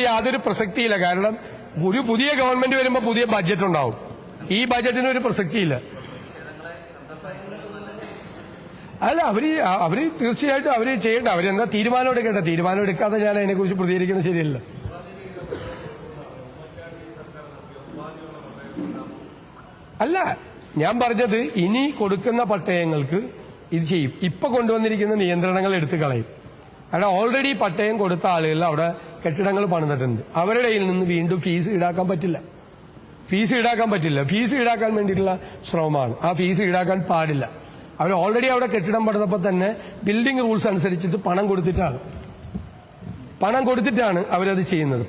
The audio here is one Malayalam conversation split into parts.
യാതൊരു പ്രസക്തിയില്ല. കാരണം ഒരു പുതിയ ഗവൺമെന്റ് വരുമ്പോൾ പുതിയ ബഡ്ജറ്റ് ഉണ്ടാവും. ഈ ബഡ്ജറ്റിന് ഒരു പ്രസക്തിയില്ല. അല്ല, അവര് തീർച്ചയായിട്ടും അവര് ചെയ്യണ്ട. അവരെന്താ തീരുമാനം എടുക്കേണ്ട. തീരുമാനം എടുക്കാതെ ഞാൻ അതിനെക്കുറിച്ച് പ്രതികരിക്കുന്നത് ശരിയല്ല. അല്ല, ഞാൻ പറഞ്ഞത് ഇനി കൊടുക്കുന്ന പട്ടയങ്ങൾക്ക് ഇത് ചെയ്യും. ഇപ്പൊ കൊണ്ടുവന്നിരിക്കുന്ന നിയന്ത്രണങ്ങൾ എടുത്തു കളയും. അവിടെ ഓൾറെഡി പട്ടയം കൊടുത്ത ആളുകൾ അവിടെ കെട്ടിടങ്ങൾ പണിതിട്ടുണ്ട്. അവരുടെ കയ്യിൽ നിന്ന് വീണ്ടും ഫീസ് ഈടാക്കാൻ പറ്റില്ല. ഫീസ് ഈടാക്കാൻ വേണ്ടിയിട്ടുള്ള ശ്രമമാണ്. ആ ഫീസ് ഈടാക്കാൻ പാടില്ല. അവർ ഓൾറെഡി അവിടെ കെട്ടിടം പണിതപ്പോൾ തന്നെ ബിൽഡിംഗ് റൂൾസ് അനുസരിച്ചിട്ട് പണം കൊടുത്തിട്ടാണ് അവരത് ചെയ്യുന്നത്.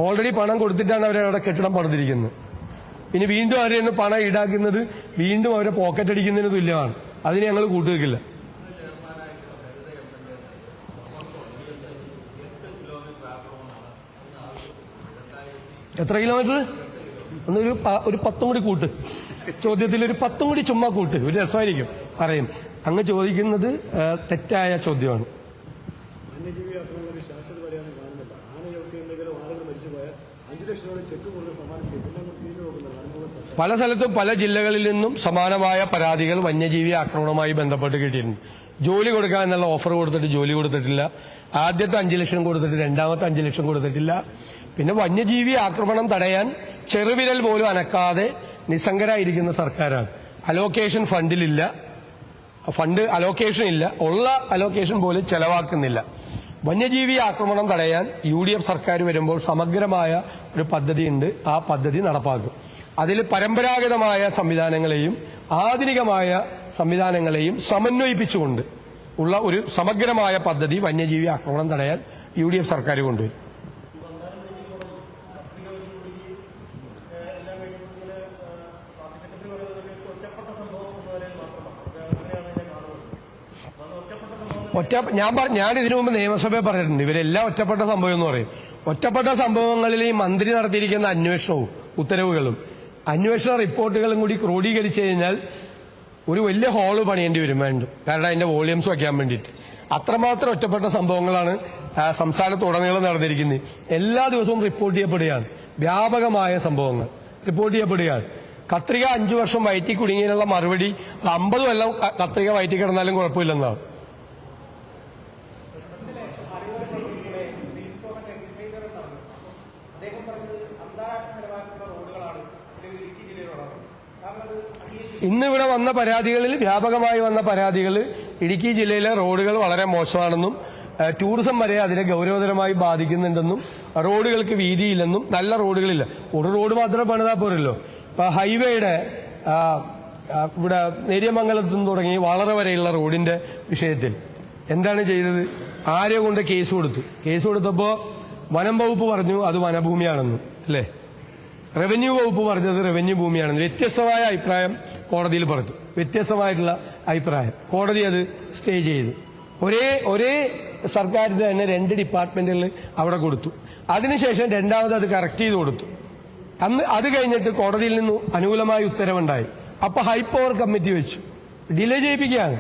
ഓൾറെഡി പണം കൊടുത്തിട്ടാണ് അവരവിടെ കെട്ടിടം പണിതിരിക്കുന്നത്. ഇനി വീണ്ടും അവരിൽ നിന്ന് പണം ഈടാക്കുന്നത് വീണ്ടും അവരെ പോക്കറ്റ് അടിക്കുന്നതിന് തുല്യമാണ്. അതിന് ഞങ്ങൾ കൂട്ടുവെക്കില്ല. എത്ര കിലോമീറ്റർ? ഒന്നൊരു 10 കൂടി കൂട്ട്. ചോദ്യത്തിൽ ഒരു 10 കൂടി ചുമ്മാ കൂട്ട്. ഒരു രസമായിരിക്കും പറയും. അങ്ങ് ചോദിക്കുന്നത് തെറ്റായ ചോദ്യമാണ്. പല സ്ഥലത്തും പല ജില്ലകളിൽ നിന്നും സമാനമായ പരാതികൾ വന്യജീവി ആക്രമണവുമായി ബന്ധപ്പെട്ട് കിട്ടിയിട്ടുണ്ട്. ജോലി കൊടുക്കാൻ എന്നുള്ള ഓഫർ കൊടുത്തിട്ട് ജോലി കൊടുത്തിട്ടില്ല. ആദ്യത്തെ 5 ലക്ഷം കൊടുത്തിട്ട് രണ്ടാമത്തെ 5 ലക്ഷം കൊടുത്തിട്ടില്ല. പിന്നെ വന്യജീവി ആക്രമണം തടയാൻ ചെറുവിരൽ പോലും അനക്കാതെ നിസ്സംഗരായിരിക്കുന്ന സർക്കാരാണ്. ഫണ്ട് അലോക്കേഷൻ ഇല്ല. ഉള്ള അലോക്കേഷൻ പോലും ചെലവാക്കുന്നില്ല. വന്യജീവി ആക്രമണം തടയാൻ UDF സർക്കാർ വരുമ്പോൾ സമഗ്രമായ ഒരു പദ്ധതിയുണ്ട്. ആ പദ്ധതി നടപ്പാക്കും. അതിൽ പരമ്പരാഗതമായ സംവിധാനങ്ങളെയും ആധുനികമായ സംവിധാനങ്ങളെയും സമന്വയിപ്പിച്ചുകൊണ്ട് ഉള്ള ഒരു സമഗ്രമായ പദ്ധതി വന്യജീവി ആക്രമണം തടയാൻ UDF സർക്കാർ കൊണ്ടുവരും. ഞാൻ ഇതിനു മുമ്പ് നിയമസഭയിൽ പറഞ്ഞിട്ടുണ്ട്, ഇവരെല്ലാം ഒറ്റപ്പെട്ട സംഭവം എന്ന് പറയും. ഒറ്റപ്പെട്ട സംഭവങ്ങളിൽ ഈ മന്ത്രി നടത്തിയിരിക്കുന്ന അന്വേഷണവും ഉത്തരവുകളും അന്വേഷണ റിപ്പോർട്ടുകളും കൂടി ക്രോഡീകരിച്ചു കഴിഞ്ഞാൽ ഒരു വലിയ ഹാള് പണിയേണ്ടി വരും വേണ്ടും. കാരണം അതിന്റെ വോളിയംസ് വയ്ക്കാൻ വേണ്ടിയിട്ട്. അത്രമാത്രം ഒറ്റപ്പെട്ട സംഭവങ്ങളാണ് സംസ്ഥാനത്തുടനീളം നടന്നിരിക്കുന്നത്. എല്ലാ ദിവസവും റിപ്പോർട്ട് ചെയ്യപ്പെടുകയാണ്. വ്യാപകമായ സംഭവങ്ങൾ റിപ്പോർട്ട് ചെയ്യപ്പെടുകയാണ്. കത്രിക 5 വർഷം വയറ്റി കുടുങ്ങിയതിനുള്ള മറുപടി 50 കൊല്ലം കത്രിക വയറ്റി കിടന്നാലും കുഴപ്പമില്ലെന്നാണ്. ഇന്നിവിടെ വന്ന പരാതികളിൽ വ്യാപകമായി വന്ന പരാതികൾ ഇടുക്കി ജില്ലയിലെ റോഡുകൾ വളരെ മോശമാണെന്നും ടൂറിസം വരെ അതിനെ ഗൗരവതരമായി ബാധിക്കുന്നുണ്ടെന്നും റോഡുകൾക്ക് വീതിയില്ലെന്നും നല്ല റോഡുകളില്ല. ഒരു റോഡ് മാത്രമേ പണിതാൽ പോരല്ലോ. ഇപ്പൊ ഹൈവേയുടെ ഇവിടെ നേര്യമംഗലത്തു നിന്ന് തുടങ്ങി വളറ വരെയുള്ള റോഡിന്റെ വിഷയത്തിൽ എന്താണ് ചെയ്തത്? ആരെ കൊണ്ട് കേസ് കൊടുത്തപ്പോ വനം വകുപ്പ് പറഞ്ഞു അത് വനഭൂമിയാണെന്നും, അല്ലേ? റവന്യൂ വകുപ്പ് പറഞ്ഞത് റവന്യൂ ഭൂമിയാണെന്ന്. വ്യത്യസ്തമായ അഭിപ്രായം കോടതിയിൽ പറഞ്ഞു. വ്യത്യസ്തമായിട്ടുള്ള അഭിപ്രായം കോടതി അത് സ്റ്റേ ചെയ്തു. ഒരേ സർക്കാരിന്റെ തന്നെ 2 ഡിപ്പാർട്ട്മെന്റുകൾ അവിടെ കൊടുത്തു. അതിനുശേഷം രണ്ടാമത് അത് കറക്റ്റ് ചെയ്ത് കൊടുത്തു. അത് കഴിഞ്ഞിട്ട് കോടതിയിൽ നിന്ന് അനുകൂലമായ ഉത്തരവുണ്ടായി. അപ്പൊ ഹൈപ്പവർ കമ്മിറ്റി വെച്ചു. ഡിലേ ചെയ്യിപ്പിക്കുകയാണ്.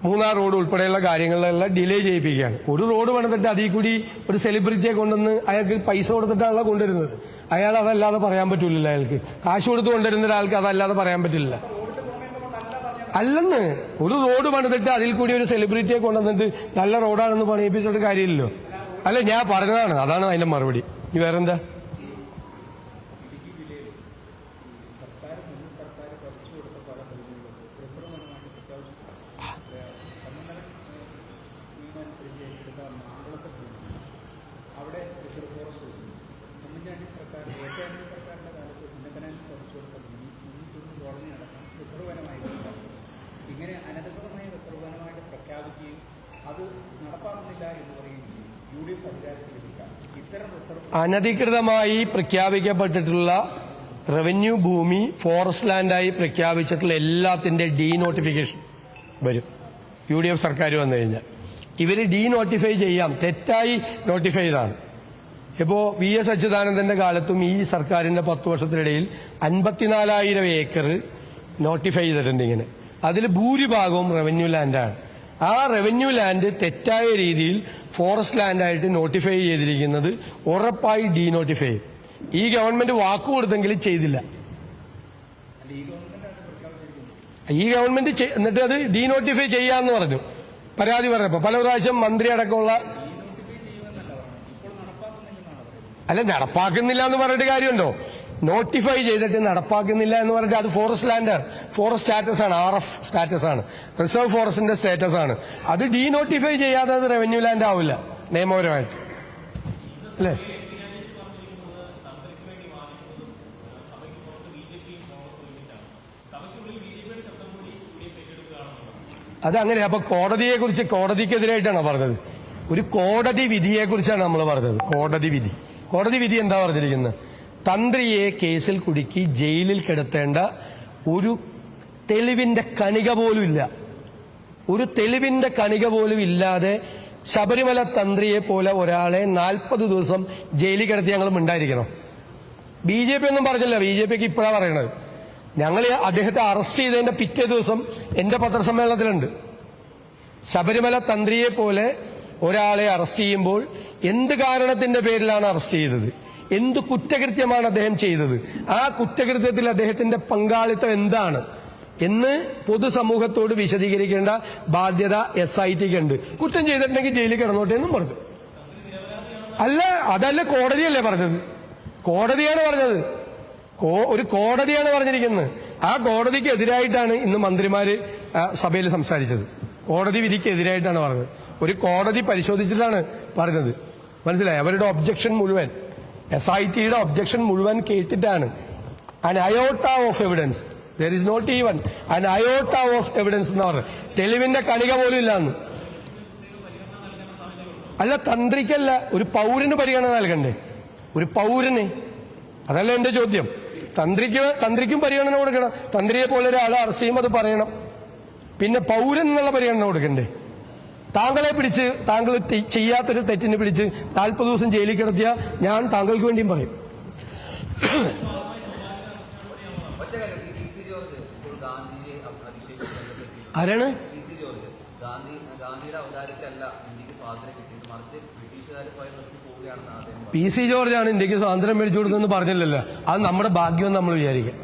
മൂന്നാർ റോഡ് ഉൾപ്പെടെയുള്ള കാര്യങ്ങളിലെല്ലാം ഡിലേ ചെയ്യിപ്പിക്കുകയാണ്. ഒരു റോഡ് പണിതിട്ട് അതിൽ കൂടി ഒരു സെലിബ്രിറ്റിയെ കൊണ്ടുവന്ന് അയാൾക്ക് പൈസ കൊടുത്തിട്ടാണല്ലോ കൊണ്ടുവരുന്നത്. അയാൾ അതല്ലാതെ പറയാൻ പറ്റില്ലല്ലോ. അയാൾക്ക് കാശ് കൊടുത്ത് കൊണ്ടുവരുന്ന ഒരാൾക്ക് അതല്ലാതെ പറയാൻ പറ്റില്ല. അല്ലെന്ന്, ഒരു റോഡ് പണിതിട്ട് അതിൽ കൂടി ഒരു സെലിബ്രിറ്റിയെ കൊണ്ടുവന്നിട്ട് നല്ല റോഡാണെന്ന് പണിയിപ്പിച്ചിട്ട് കാര്യമില്ലല്ലോ. അല്ല, ഞാൻ പറഞ്ഞതാണ്. അതാണ് അതിന്റെ മറുപടി. ഇനി വേറെന്താ? ഇങ്ങനെ അനധികൃതമായ റിസർവനമായിട്ട് പ്രഖ്യാപിക്കുകയും അത് നടപ്പാക്കുന്നില്ല എന്ന് പറയുകയും UDF അധികാരത്തിലെത്തിക്കാം. ഇത്തരം അനധികൃതമായി പ്രഖ്യാപിക്കപ്പെട്ടിട്ടുള്ള റവന്യൂ ഭൂമി ഫോറസ്റ്റ് ലാൻഡായി പ്രഖ്യാപിച്ചിട്ടുള്ള എല്ലാത്തിന്റെ ഡീനോട്ടിഫിക്കേഷൻ വരും. UDF സർക്കാർ വന്നു കഴിഞ്ഞാൽ ഇവര് ഡീനോട്ടിഫൈ ചെയ്യാം. തെറ്റായി നോട്ടിഫൈ ചെയ്താണ്. ഇപ്പോ VS അച്യുതാനന്ദന്റെ കാലത്തും ഈ സർക്കാരിന്റെ 10 വർഷത്തിനിടയിൽ 54,000 ഏക്കർ നോട്ടിഫൈ ചെയ്തിട്ടുണ്ട്. ഇങ്ങനെ അതിൽ ഭൂരിഭാഗവും റവന്യൂ ലാൻഡാണ്. ആ റവന്യൂ ലാൻഡ് തെറ്റായ രീതിയിൽ ഫോറസ്റ്റ് ലാൻഡായിട്ട് നോട്ടിഫൈ ചെയ്തിരിക്കുന്നത് ഉറപ്പായി ഡീനോട്ടിഫൈ ചെയ്യും. ഈ ഗവൺമെന്റ് വാക്കു കൊടുത്തെങ്കിലും ചെയ്തില്ല. ഈ ഗവൺമെന്റ് എന്നിട്ട് അത് ഡീനോട്ടിഫൈ ചെയ്യാന്ന് പറഞ്ഞു. പരാതി പറഞ്ഞപ്പോ പല പ്രാവശ്യം മന്ത്രി അടക്കമുള്ള അല്ല നടപ്പാക്കുന്നില്ല എന്ന് പറഞ്ഞിട്ട് കാര്യമുണ്ടോ? നോട്ടിഫൈ ചെയ്തിട്ട് നടപ്പാക്കുന്നില്ല എന്ന് പറഞ്ഞിട്ട് അത് ഫോറസ്റ്റ് ലാൻഡ്, ഫോറസ്റ്റ് സ്റ്റാറ്റസ് ആണ്, RF സ്റ്റാറ്റസ് ആണ്, റിസർവ് ഫോറസ്റ്റിന്റെ സ്റ്റാറ്റസ് ആണ്. അത് ഡീനോട്ടിഫൈ ചെയ്യാതെ അത് റവന്യൂ ലാൻഡ് ആവില്ല നിയമപരമായിട്ട്, അല്ലേ? അതങ്ങനെ. അപ്പൊ കോടതിയെക്കുറിച്ച് കോടതിക്കെതിരായിട്ടാണ് പറഞ്ഞത്. ഒരു കോടതി വിധിയെക്കുറിച്ചാണ് നമ്മൾ പറഞ്ഞത്. കോടതി വിധി എന്താ പറഞ്ഞിരിക്കുന്നത്? തന്ത്രിയെ കേസിൽ കുടുക്കി ജയിലിൽ കിടത്തേണ്ട ഒരു തെളിവിന്റെ കണിക പോലും ഇല്ല. ഒരു തെളിവിന്റെ കണിക പോലും ഇല്ലാതെ ശബരിമല തന്ത്രിയെ പോലെ ഒരാളെ 40 ദിവസം ജയിലിൽ കിടത്തി ഞങ്ങൾ മിണ്ടായിരിക്കണം. BJP ഒന്നും പറഞ്ഞില്ല. BJPക്ക് ഇപ്പോഴാണ് പറയണത്. ഞങ്ങൾ അദ്ദേഹത്തെ അറസ്റ്റ് ചെയ്തതിന്റെ പിറ്റേ ദിവസം എന്റെ പത്രസമ്മേളനത്തിലുണ്ട്. ശബരിമല തന്ത്രിയെ പോലെ ഒരാളെ അറസ്റ്റ് ചെയ്യുമ്പോൾ എന്ത് കാരണത്തിന്റെ പേരിലാണ് അറസ്റ്റ് ചെയ്തത്, എന്ത് കുറ്റകൃത്യമാണ് അദ്ദേഹം ചെയ്തത്, ആ കുറ്റകൃത്യത്തിൽ അദ്ദേഹത്തിന്റെ പങ്കാളിത്തം എന്താണ് എന്ന് പൊതുസമൂഹത്തോട് വിശദീകരിക്കേണ്ട ബാധ്യത SITക്ക് ഉണ്ട്. കുറ്റം ചെയ്തിട്ടുണ്ടെങ്കിൽ ജയിലിൽ കിടന്നോട്ടെ എന്നും പറഞ്ഞു. അല്ല, അതല്ല കോടതിയല്ലേ പറഞ്ഞത്? കോടതിയാണ് പറഞ്ഞത്. ഒരു കോടതിയാണ് പറഞ്ഞിരിക്കുന്നത്. ആ കോടതിക്ക് എതിരായിട്ടാണ് ഇന്ന് മന്ത്രിമാര് സഭയിൽ സംസാരിച്ചത്. കോടതി വിധിക്ക് എതിരായിട്ടാണ് പറഞ്ഞത്. ഒരു കോടതി പരിശോധിച്ചിട്ടാണ് പറഞ്ഞത്. മനസ്സിലായി? അവരുടെ ഒബ്ജക്ഷൻ മുഴുവൻ, SITയുടെ ഒബ്ജക്ഷൻ മുഴുവൻ കേട്ടിട്ടാണ്. an iota of evidence, there is not even an iota of evidence എന്ന് പറഞ്ഞു. തെളിവിന്റെ കണിക പോലും ഇല്ലാന്ന്. അല്ല, തന്ത്രിക്കല്ല, ഒരു പൗരന് പരിഗണന നൽകണ്ടേ? ഒരു പൗരന്. അതല്ല എന്റെ ചോദ്യം. തന്ത്രിക്കും പരിഗണന കൊടുക്കണം. തന്ത്രിയെ പോലെ ഒരാളെ അറസ്റ്റ് ചെയ്യുമ്പോൾ അത് പറയണം. പിന്നെ പൗരൻ എന്നുള്ള പരിഗണന കൊടുക്കണ്ടേ? താങ്കളെ പിടിച്ച് താങ്കൾ ചെയ്യാത്തൊരു തെറ്റിന് പിടിച്ച് 40 ദിവസം ജയിലിൽ കിടത്തിയ ഞാൻ താങ്കൾക്ക് വേണ്ടിയും പറയും. ആരാണ്? PC ജോർജാണ് ഇന്ത്യക്ക് സ്വാതന്ത്ര്യം മേടിച്ചു കൊടുത്തതെന്ന് പറഞ്ഞില്ലല്ലോ. അത് നമ്മുടെ ഭാഗ്യമെന്ന് നമ്മൾ വിചാരിക്കാം.